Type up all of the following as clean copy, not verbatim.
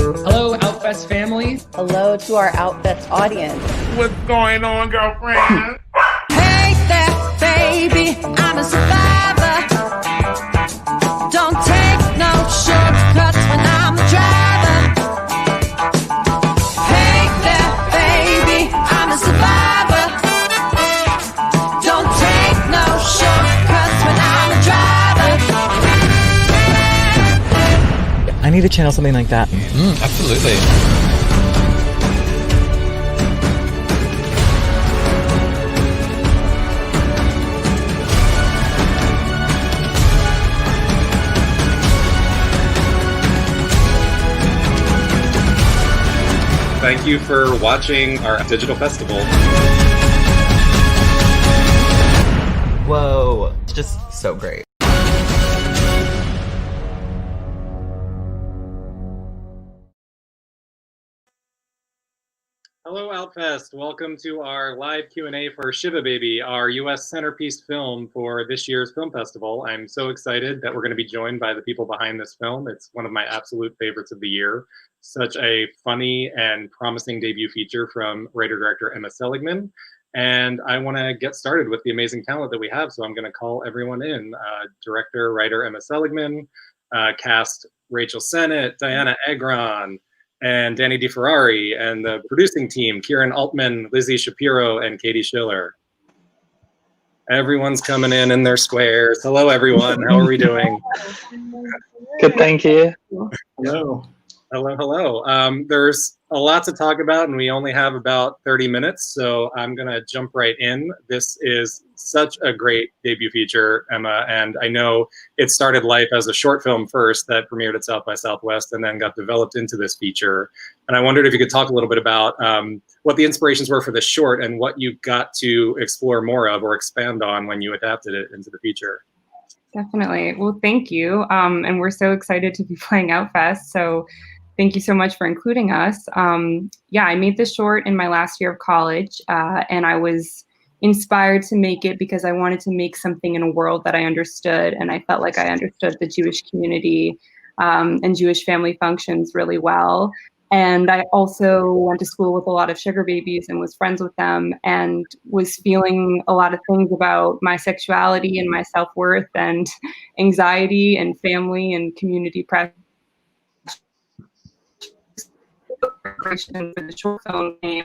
Hello, Outfest family. Hello to our Outfest audience. What's going on, girlfriend? Hey there, baby, I'm a survivor. Don't take no shortcuts when I'm a driver. Hey there, baby, I'm a survivor. Don't take no shortcuts when I'm a driver. I need to channel something like that. Absolutely. Thank you for watching our digital festival. Whoa, it's just so great. Hello, Outfest. Welcome to our live Q&A for Shiva Baby, our U.S. centerpiece film for this year's film festival. I'm so excited that we're going to be joined by the people behind this film. It's one of my absolute favorites of the year. Such a funny and promising debut feature from writer-director Emma Seligman. And I want to get started with the amazing talent that we have, so I'm going to call everyone in. Director, writer Emma Seligman, cast Rachel Sennott, Dianna Agron, and Danny DeFerrari, and the producing team, Kieran Altman, Lizzie Shapiro, and Katie Schiller. Everyone's coming in their squares. Hello, everyone. How are we doing? Good, thank you. Hello. Hello, hello. There's a lot to talk about, and we only have about 30 minutes, so I'm going to jump right in. This is such a great debut feature, Emma, and I know it started life as a short film first that premiered at South by Southwest and then got developed into this feature. And I wondered if you could talk a little bit about what the inspirations were for the short and what you got to explore more of or expand on when you adapted it into the feature. Definitely. Well, thank you. And we're so excited to be playing Outfest. So thank you so much for including us. Yeah, I made this short in my last year of college, and I was inspired to make it because I wanted to make something in a world that I understood, and I felt like I understood the Jewish community and Jewish family functions really well. And I also went to school with a lot of sugar babies and was friends with them and was feeling a lot of things about my sexuality and my self-worth and anxiety and family and community pressure. For the short film name.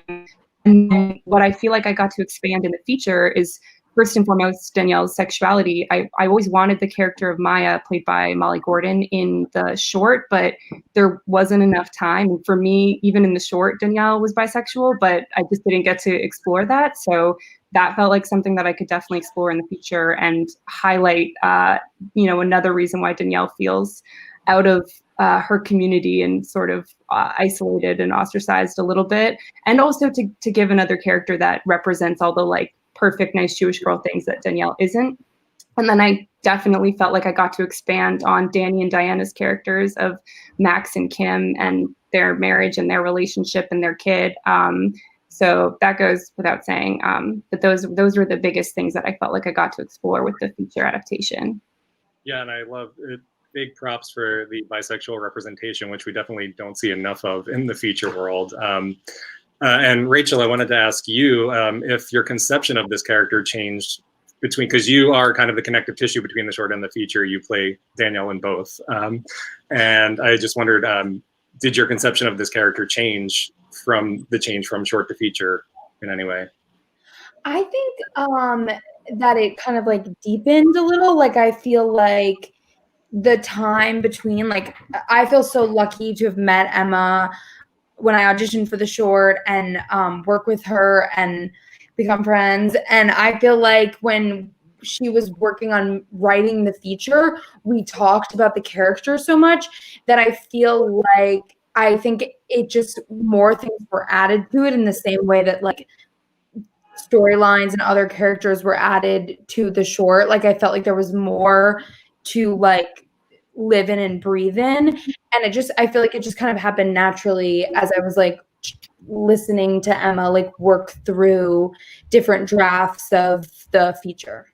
And then what I feel like I got to expand in the feature is first and foremost Danielle's sexuality. I always wanted the character of Maya, played by Molly Gordon, in the short, but there wasn't enough time. And for me, even in the short, Danielle was bisexual, but I just didn't get to explore that. So that felt like something that I could definitely explore in the future and highlight, another reason why Danielle feels out of her community and sort of isolated and ostracized a little bit, and also to give another character that represents all the like perfect, nice Jewish girl things that Danielle isn't. And then I definitely felt like I got to expand on Danny and Diana's characters of Max and Kim and their marriage and their relationship and their kid. So that goes without saying. But those were the biggest things that I felt like I got to explore with the feature adaptation. Yeah, and I love it. Big props for the bisexual representation, which we definitely don't see enough of in the feature world. And Rachel, I wanted to ask you if your conception of this character changed between, because you are kind of the connective tissue between the short and the feature. You play Danielle in both. And I just wondered, did your conception of this character change from short to feature in any way? I think that it kind of like deepened a little. Like I feel like the time between, like, I feel so lucky to have met Emma when I auditioned for the short and work with her and become friends. And I feel like when she was working on writing the feature, we talked about the character so much that I feel like I think it just more things were added to it in the same way that like storylines and other characters were added to the short. Like I felt like there was more to like live in and breathe in. And I feel like it just kind of happened naturally as I was like listening to Emma like work through different drafts of the feature.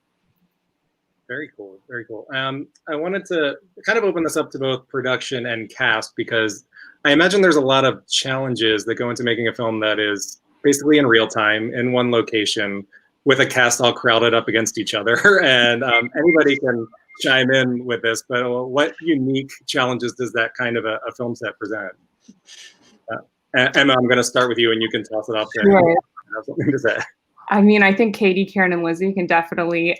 Very cool. Very cool. I wanted to kind of open this up to both production and cast because I imagine there's a lot of challenges that go into making a film that is basically in real time in one location with a cast all crowded up against each other. And anybody can chime in with this, but what unique challenges does that kind of a film set present? Emma, I'm going to start with you, and you can toss it off there. Sure. I have something to say. I mean, I think Katie, Karen, and Lizzie can definitely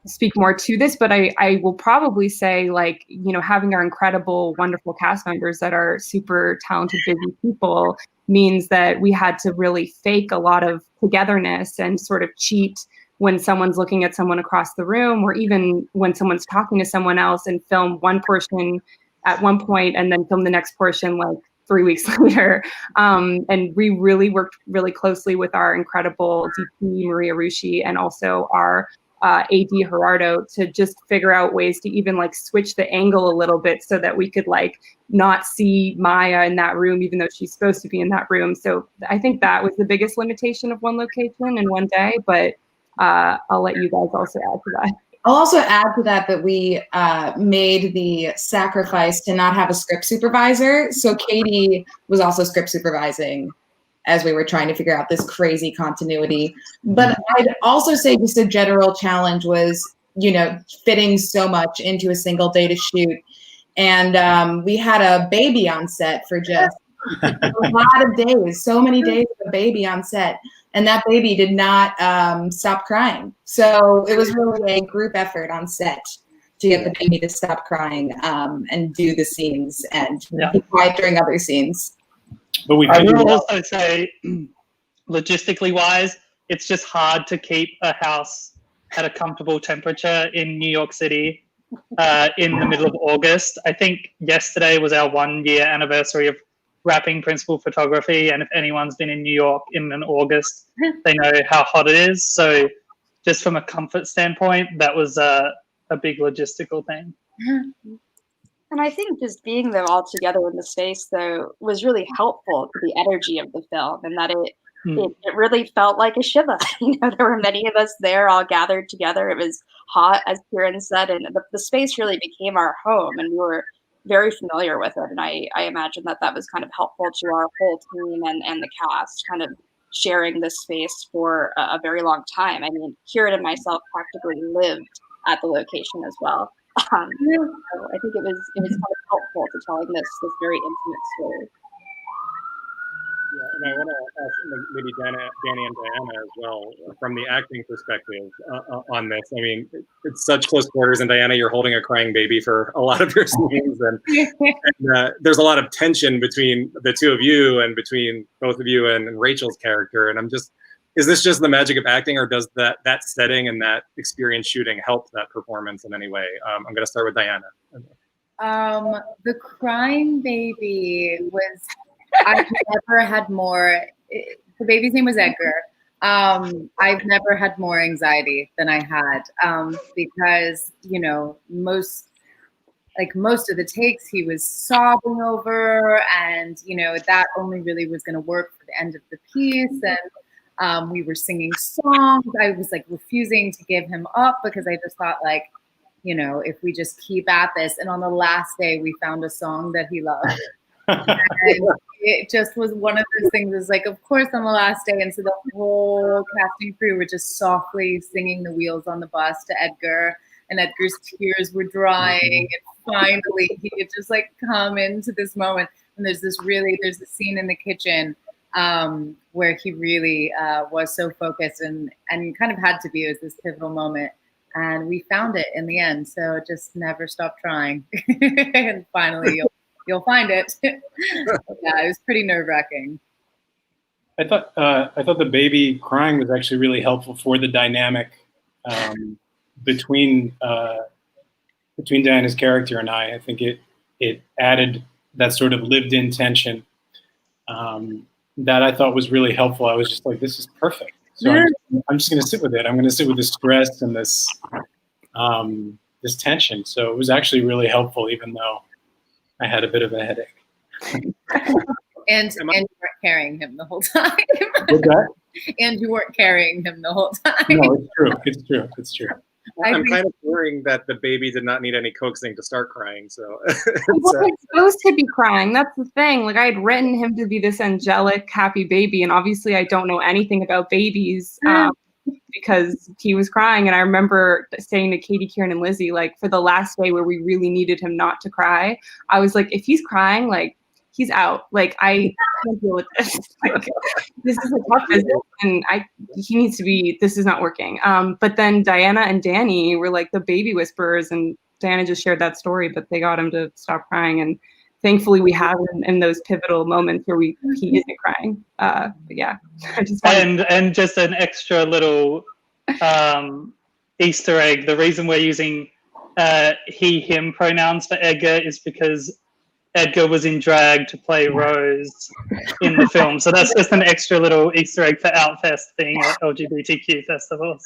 speak more to this, but I will probably say, like, you know, having our incredible, wonderful cast members that are super talented, busy people means that we had to really fake a lot of togetherness and sort of cheat when someone's looking at someone across the room, or even when someone's talking to someone else, and film one portion at one point and then film the next portion like 3 weeks later. And we really worked really closely with our incredible DP, Maria Rusci, and also our AD Gerardo to just figure out ways to even like switch the angle a little bit so that we could like not see Maya in that room, even though she's supposed to be in that room. So I think that was the biggest limitation of one location in one day, but I'll let you guys also add to that. I'll also add to that we made the sacrifice to not have a script supervisor. So Katie was also script supervising as we were trying to figure out this crazy continuity. But I'd also say just a general challenge was, you know, fitting so much into a single day to shoot. And we had a baby on set for just a lot of days, so many days of a baby on set. And that baby did not stop crying. So it was really a group effort on set to get the baby to stop crying and do the scenes and be quiet during other scenes. But I will also say, logistically wise, it's just hard to keep a house at a comfortable temperature in New York City in the middle of August. I think yesterday was our 1 year anniversary of wrapping principal photography, and if anyone's been in New York in an August, they know how hot it is. So just from a comfort standpoint, that was a big logistical thing. And I think just being them all together in the space, though, was really helpful to the energy of the film, and that it really felt like a Shiva. You know, there were many of us there all gathered together. It was hot, as Kieran said, and the space really became our home, and we were very familiar with it. And I imagine that was kind of helpful to our whole team and the cast, kind of sharing this space for a very long time. I mean, Kieran and myself practically lived at the location as well. So I think it was kind of helpful to telling this very intimate story. Yeah, and I want to ask maybe Danny and Dianna as well, from the acting perspective on this. I mean, it's such close quarters, and Dianna, you're holding a crying baby for a lot of your scenes, and there's a lot of tension between the two of you and between both of you and Rachel's character. And I'm just, is this just the magic of acting, or does that setting and that experience shooting help that performance in any way? I'm going to start with Dianna. The crying baby was, I've never had more, the baby's name was Edgar. I've never had more anxiety than I had because, you know, most of the takes he was sobbing over, and, you know, that only really was going to work for the end of the piece. And we were singing songs. I was like refusing to give him up because I just thought, like, you know, if we just keep at this. And on the last day, we found a song that he loved. And it just was one of those things. Is like, of course, on the last day, and so the whole casting crew were just softly singing "The Wheels on the Bus" to Edgar, and Edgar's tears were drying. And finally, he could just like come into this moment. And there's a scene in the kitchen where he really was so focused and kind of had to be. It was this pivotal moment, and we found it in the end. So just never stop trying, and finally you'll find it. Yeah, it was pretty nerve-wracking. I thought the baby crying was actually really helpful for the dynamic between Diana's character and I. I think it added that sort of lived-in tension that I thought was really helpful. I was just like, this is perfect. So I'm just going to sit with it. I'm going to sit with this stress and this tension. So it was actually really helpful, even though I had a bit of a headache. And you weren't carrying him the whole time. What's that? And you weren't carrying him the whole time. No, it's true. It's true. I'm kind of worrying that the baby did not need any coaxing to start crying. So Well, he's supposed to be crying. That's the thing. Like I had written him to be this angelic, happy baby, and obviously I don't know anything about babies because he was crying. And I remember saying to Katie, Kieran, and Lizzie, like for the last day where we really needed him not to cry, I was like, if he's crying, like he's out. Like I can't deal with this. Like this is a tough visit, and he needs to be. This is not working. But then Dianna and Danny were like the baby whisperers, and Dianna just shared that story, but they got him to stop crying, and thankfully we have him in those pivotal moments where he isn't crying. But yeah, I just and just an extra little Easter egg. The reason we're using he/him pronouns for Edgar is because Edgar was in drag to play Rose in the film. So that's just an extra little Easter egg for Outfest being an LGBTQ festival.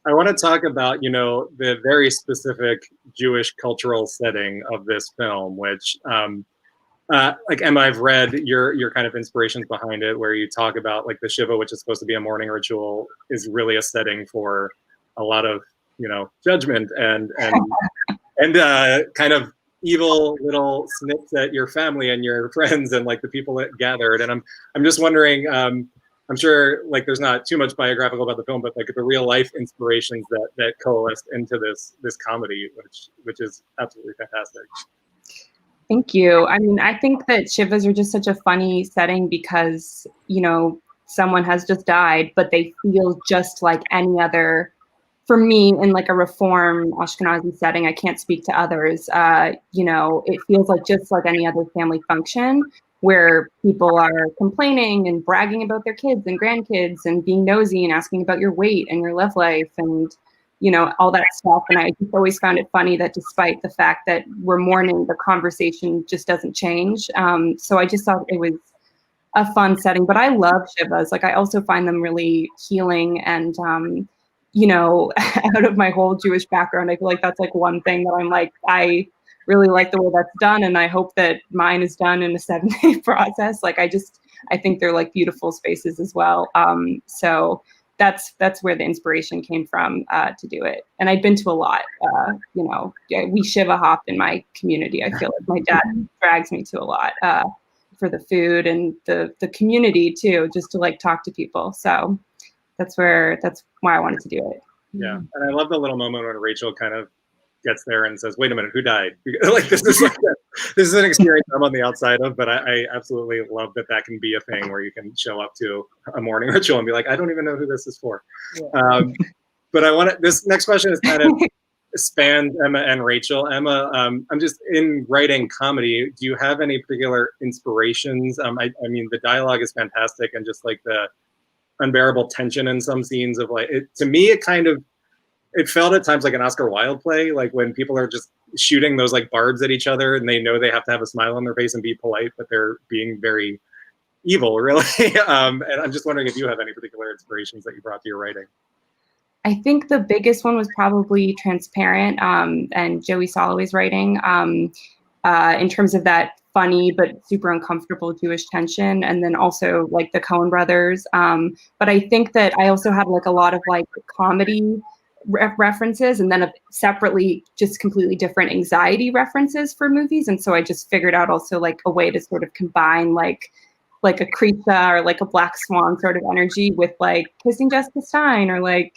I want to talk about, the very specific Jewish cultural setting of this film, which, like Emma, I've read your kind of inspirations behind it, where you talk about like the Shiva, which is supposed to be a mourning ritual, is really a setting for a lot of, judgment and kind of evil little snips at your family and your friends and like the people that gathered. And I'm just wondering, I'm sure like there's not too much biographical about the film, but like the real life inspirations that coalesced into this comedy, which is absolutely fantastic. Thank you. I mean, I think that Shivas are just such a funny setting because, someone has just died, but they feel just like any other. For me, in like a Reform Ashkenazi setting, I can't speak to others. It feels like just like any other family function where people are complaining and bragging about their kids and grandkids and being nosy and asking about your weight and your love life and, all that stuff. And I just always found it funny that despite the fact that we're mourning, the conversation just doesn't change. So I just thought it was a fun setting. But I love Shivas. Like I also find them really healing and, out of my whole Jewish background, I feel like that's like one thing that I'm like, I really like the way that's done. And I hope that mine is done in a 7-day process. Like, I think they're like beautiful spaces as well. So that's where the inspiration came from to do it. And I'd been to a lot, we Shiva hop in my community. I feel like my dad drags me to a lot for the food and the community too, just to like talk to people. So that's why I wanted to do it. Yeah, and I love the little moment when Rachel kind of gets there and says, "Wait a minute, who died?" Like this is an experience I'm on the outside of, but I absolutely love that can be a thing where you can show up to a mourning ritual and be like, "I don't even know who this is for." Yeah. But this next question is kind of spans Emma and Rachel. Emma, I'm just in writing comedy. Do you have any particular inspirations? I mean, the dialogue is fantastic, and just like the unbearable tension in some scenes of like it, to me it felt at times like an Oscar Wilde play, like when people are just shooting those like barbs at each other and they know they have to have a smile on their face and be polite, but they're being very evil, really. And I'm just wondering if you have any particular inspirations that you brought to your writing. I think the biggest one was probably Transparent and Joey Soloway's writing in terms of that funny but super uncomfortable Jewish tension, and then also like the Coen brothers. But I think that I also had like a lot of like comedy references, and then separately just completely different anxiety references for movies. And so I just figured out also like a way to sort of combine like a Creepshow or like a Black Swan sort of energy with like Kissing Jessica Stein or like,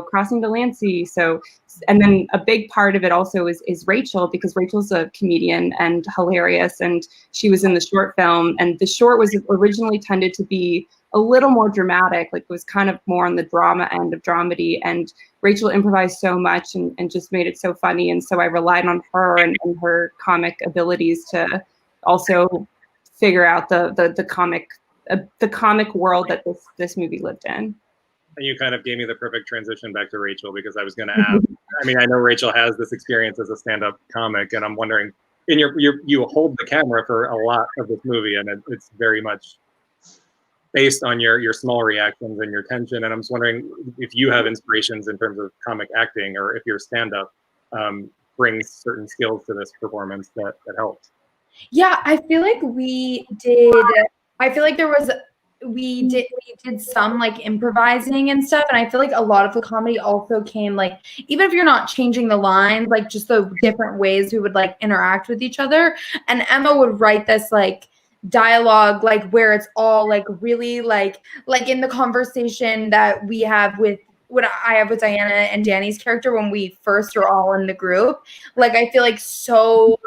Crossing Delancey. So, and then a big part of it also is Rachel, because Rachel's a comedian and hilarious, and she was in the short film, and the short was originally tended to be a little more dramatic, like it was kind of more on the drama end of dramedy, and Rachel improvised so much and just made it so funny. And so I relied on her and her comic abilities to also figure out the comic world that this movie lived in. And you kind of gave me the perfect transition back to Rachel, because I was going to ask. I mean, I know Rachel has this experience as a stand-up comic, and I'm wondering, you hold the camera for a lot of this movie, and it's very much based on your small reactions and your tension. And I'm just wondering if you have inspirations in terms of comic acting, or if your stand-up brings certain skills to this performance that helped. Yeah, I feel like we did. I feel like there was we did some like improvising and stuff, and I feel like a lot of the comedy also came like, even if you're not changing the lines, like just the different ways we would like interact with each other. And Emma would write this like dialogue like where it's all like really like in the conversation that we have with what I have with Dianna and Danny's character when we first are all in the group. Like I feel like so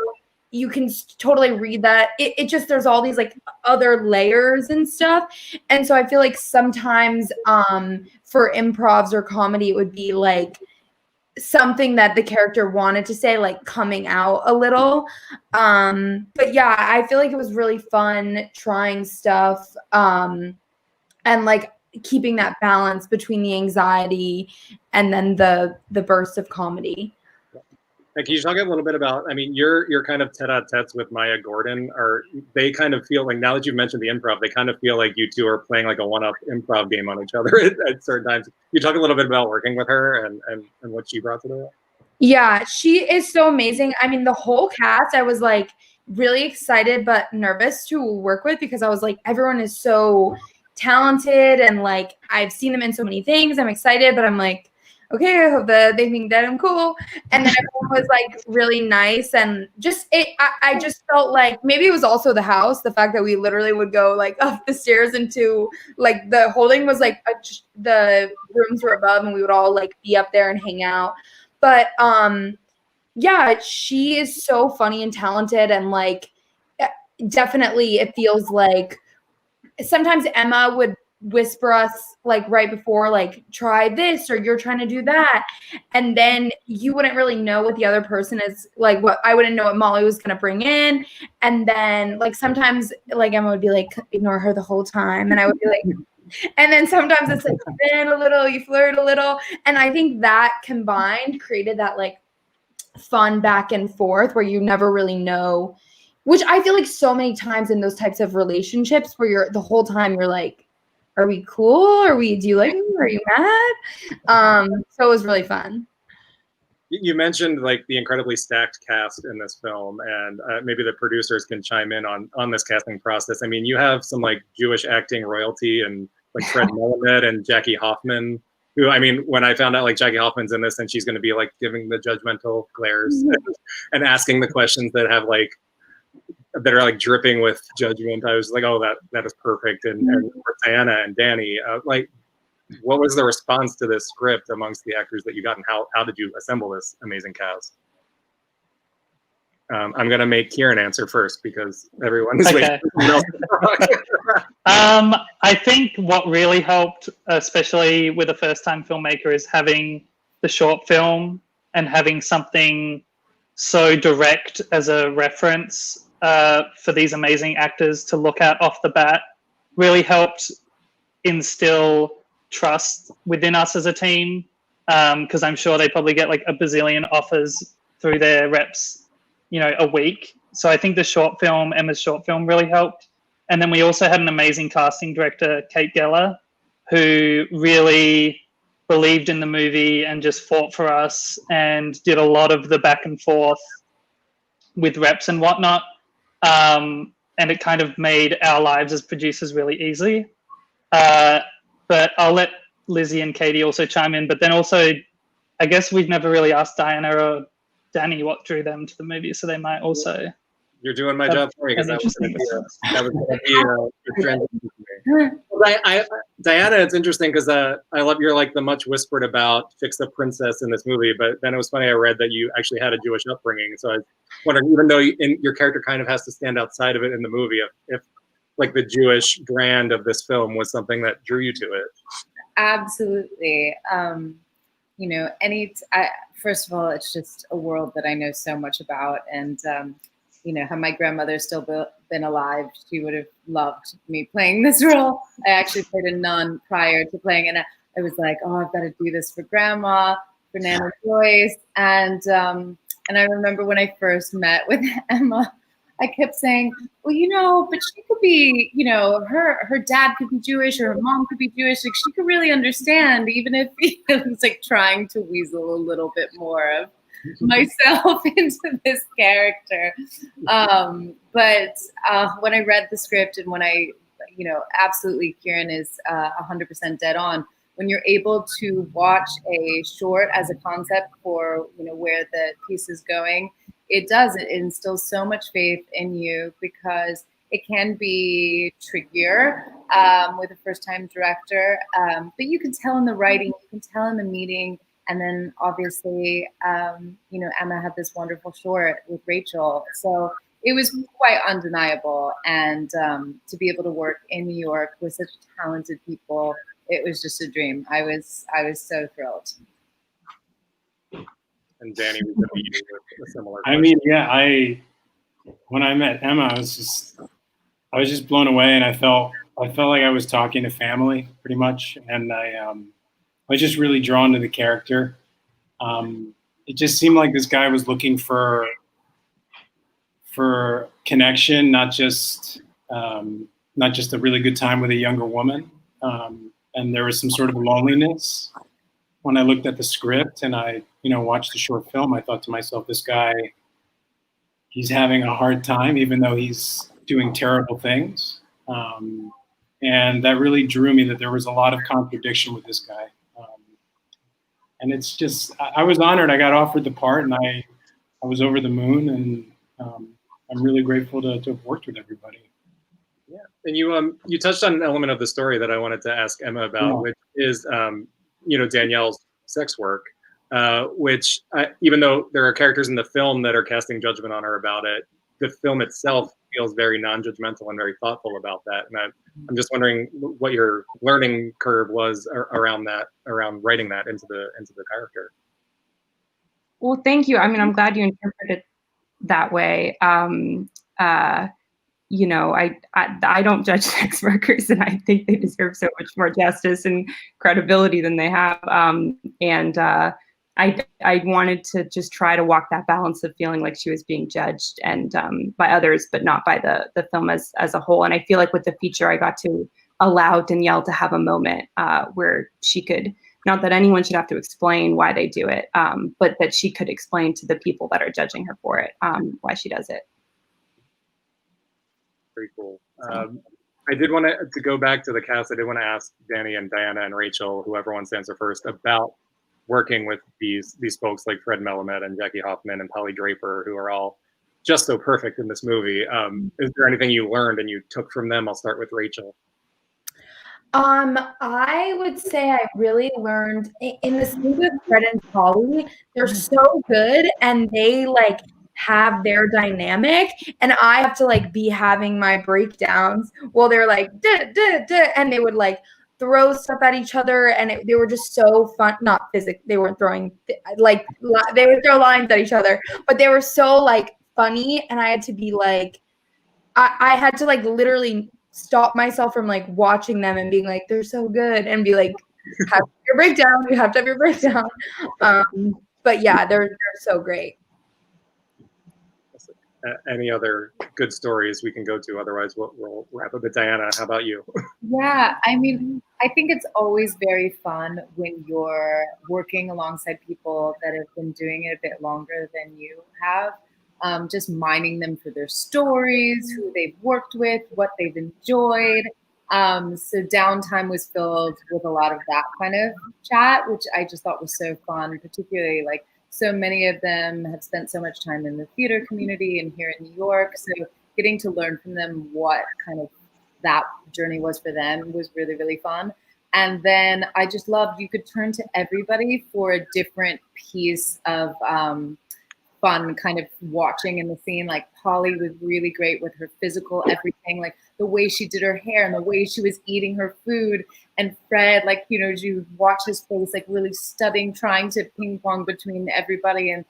you can totally read that. It just, there's all these like other layers and stuff. And so I feel like sometimes for improvs or comedy, it would be like something that the character wanted to say, like coming out a little. But yeah, I feel like it was really fun trying stuff and like keeping that balance between the anxiety and then the burst of comedy. And can you talk a little bit about, I mean, you're kind of tete-a-tetes with Maya Gordon. Are they kind of feel like, now that you've mentioned the improv, they kind of feel like you two are playing like a one-up improv game on each other at certain times. Can you talk a little bit about working with her and what she brought to the... Yeah, she is so amazing. I mean, the whole cast, I was like really excited but nervous to work with, because I was like, everyone is so talented and like I've seen them in so many things. I'm excited, but I'm like, okay, I hope that they think that I'm cool. And then everyone was like really nice, and just I just felt like maybe it was also the house, the fact that we literally would go like up the stairs into like the holding was like the rooms were above, and we would all like be up there and hang out. But yeah, she is so funny and talented, and like definitely it feels like sometimes Emma would whisper us like right before, like, try this or you're trying to do that, and then you wouldn't really know what the other person is like, what I wouldn't know what Molly was gonna bring in. And then like sometimes like Emma would be like, ignore her the whole time, and I would be like, and then sometimes it's like spin a little, you flirt a little, and I think that combined created that like fun back and forth where you never really know, which I feel like so many times in those types of relationships where you're the whole time you're like, are we cool? Do you like me? Are you mad? So it was really fun. You mentioned like the incredibly stacked cast in this film, and maybe the producers can chime in on this casting process. I mean, you have some like Jewish acting royalty and like Fred Melamed and Jackie Hoffman, who, I mean, when I found out like Jackie Hoffman's in this and she's going to be like giving the judgmental glares and asking the questions that have like, that are like dripping with judgment, I was like, oh, that is perfect. And for Dianna and Danny, like, what was the response to this script amongst the actors that you got, and how did you assemble this amazing cast? I'm gonna make Kieran answer first because everyone is waiting. I think what really helped, especially with a first-time filmmaker, is having the short film and having something so direct as a reference for these amazing actors to look at off the bat. Really helped instill trust within us as a team, because I'm sure they probably get like a bazillion offers through their reps, you know, a week. So I think the short film, Emma's short film, really helped. And then we also had an amazing casting director, Kate Geller, who really believed in the movie and just fought for us and did a lot of the back and forth with reps and whatnot. And it kind of made our lives as producers really easy. But I'll let Lizzie and Katie also chime in. But then also, I guess we've never really asked Dianna or Danny what drew them to the movie, so they might also. You're doing my job for me, because that was going to be a good transition for me. Dianna, it's interesting because I love you're like the much whispered about fix the princess in this movie, but then it was funny I read that you actually had a Jewish upbringing. So I was wondering, even though your character kind of has to stand outside of it in the movie, if like the Jewish brand of this film was something that drew you to it. Absolutely. You know, first of all, it's just a world that I know so much about, and you know, had my grandmother still been alive, she would have loved me playing this role. I actually played a nun prior to playing, and I was like, oh, I've got to do this for Grandma, for Nana Joyce, and I remember when I first met with Emma, I kept saying, well, you know, but she could be, you know, her dad could be Jewish or her mom could be Jewish. Like, she could really understand, even if he was like trying to weasel a little bit more of myself into this character. But when I read the script and when I, absolutely, Kieran is 100% dead on. When you're able to watch a short as a concept for where the piece is going, it instills so much faith in you, because it can be trickier with a first-time director, but you can tell in the writing, you can tell in the meeting, and then obviously, Emma had this wonderful short with Rachel, so it was quite undeniable. And to be able to work in New York with such talented people, it was just a dream. I was so thrilled. And Danny, we could be with a similar. I mean, yeah, when I met Emma, I was just blown away, and I felt like I was talking to family pretty much, and I was just really drawn to the character. It just seemed like this guy was looking for connection, not just a really good time with a younger woman. And there was some sort of loneliness. When I looked at the script and I, watched the short film, I thought to myself, this guy, he's having a hard time, even though he's doing terrible things. And that really drew me, that there was a lot of contradiction with this guy. And it's just, I was honored. I got offered the part, and I was over the moon, and I'm really grateful to have worked with everybody. Yeah, and you touched on an element of the story that I wanted to ask Emma about, which is Danielle's sex work, which even though there are characters in the film that are casting judgment on her about it, the film itself feels very non-judgmental and very thoughtful about that. And I'm just wondering what your learning curve was around writing that into the character. Well, thank you. I mean, I'm glad you interpreted it that way. I don't judge sex workers, and I think they deserve so much more justice and credibility than they have. I wanted to just try to walk that balance of feeling like she was being judged and by others, but not by the film as a whole. And I feel like with the feature, I got to allow Danielle to have a moment where she could, not that anyone should have to explain why they do it, but that she could explain to the people that are judging her for it why she does it. Very cool. I did want to go back to the cast. I did want to ask Danny and Dianna and Rachel, whoever wants to answer first, about working with these folks like Fred Melamed and Jackie Hoffman and Polly Draper, who are all just so perfect in this movie. Is there anything you learned and you took from them? I'll start with Rachel. I would say I really learned in the scene with Fred and Polly, they're so good, and they have their dynamic, and I have to be having my breakdowns while they're duh, duh, duh, and they would throw stuff at each other, and they were just so fun. Not physical, they weren't throwing they would throw lines at each other, but they were so funny, and I had to be I had to literally stop myself from watching them and being they're so good, and be have your breakdown, you have to have your breakdown. But yeah, they're so great. Any other good stories we can go to? Otherwise, we'll wrap up with Dianna. How about you? Yeah, I mean, I think it's always very fun when you're working alongside people that have been doing it a bit longer than you have. Just mining them for their stories, who they've worked with, what they've enjoyed. So downtime was filled with a lot of that kind of chat, which I just thought was so fun, particularly so many of them have spent so much time in the theater community and here in New York. So getting to learn from them what kind of that journey was for them was really, really fun. And then I just loved, you could turn to everybody for a different piece of fun kind of watching in the scene. Polly was really great with her physical everything, the way she did her hair and the way she was eating her food. And Fred, you watch his face really studying, trying to ping pong between everybody. And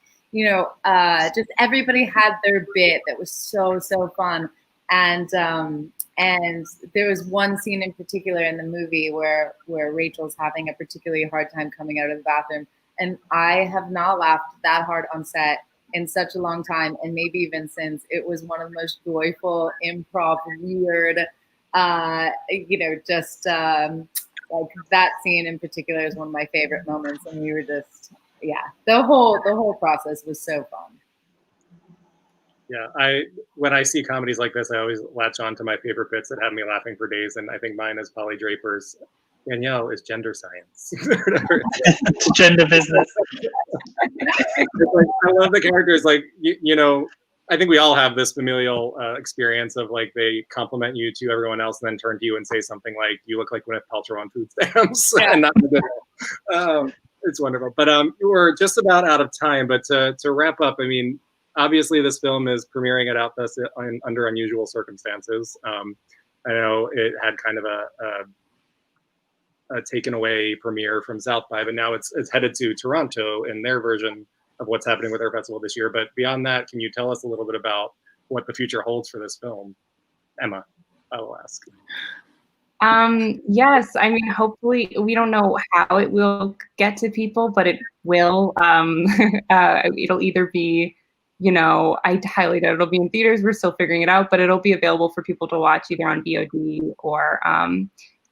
just everybody had their bit that was so fun. And there was one scene in particular in the movie where Rachel's having a particularly hard time coming out of the bathroom, and I have not laughed that hard on set in such a long time, and maybe even since. It was one of the most joyful, improv, weird, that scene in particular is one of my favorite moments, and we were just, the whole process was so fun. Yeah, when I see comedies like this, I always latch on to my favorite bits that have me laughing for days, and I think mine is Polly Draper's Danielle is gender science. It's gender business. Like, I love the characters. Like you know, I think we all have this familial experience of like they compliment you to everyone else, and then turn to you and say something like, "You look like Gwyneth Paltrow on food stamps," and not the good. It's wonderful. But we're just about out of time. But to wrap up, I mean, obviously this film is premiering at Outfest under unusual circumstances. I know it had kind of a taken away premiere from South by, but now it's headed to Toronto in their version of what's happening with their festival this year. But beyond that, can you tell us a little bit about what the future holds for this film? Emma, I will ask. Yes, I mean, hopefully, we don't know how it will get to people, but it will. It'll either be, you know, I highly doubt it'll be in theaters. We're still figuring it out, but it'll be available for people to watch either on VOD or,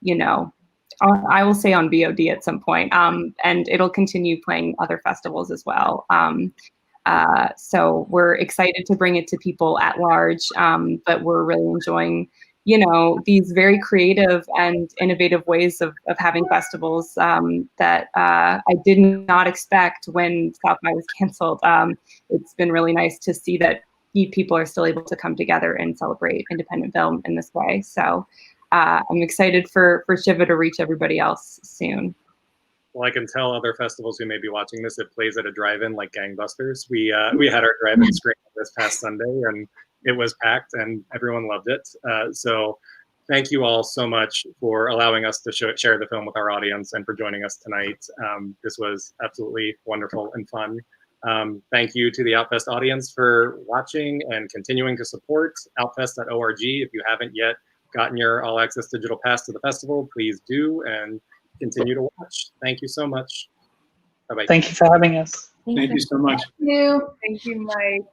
you know, I will say on VOD at some point. And it'll continue playing other festivals as well. So we're excited to bring it to people at large, but we're really enjoying, you know, these very creative and innovative ways of having festivals that I did not expect when South by was canceled. It's been really nice to see that people are still able to come together and celebrate independent film in this way. So I'm excited for Shiva to reach everybody else soon. Well, I can tell other festivals who may be watching this, it plays at a drive-in like gangbusters. We had our drive-in screening this past Sunday, and it was packed, and everyone loved it. So thank you all so much for allowing us to share the film with our audience and for joining us tonight. This was absolutely wonderful and fun. Thank you to the Outfest audience for watching and continuing to support outfest.org. If you haven't yet gotten your all-access digital pass to the festival, please do, and continue to watch. Thank you so much. Bye-bye. Thank you for having us. Thank you so much. Thank you, Mike.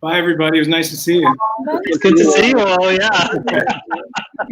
Bye, everybody. It was nice to see you. It's good to see you all. Yeah.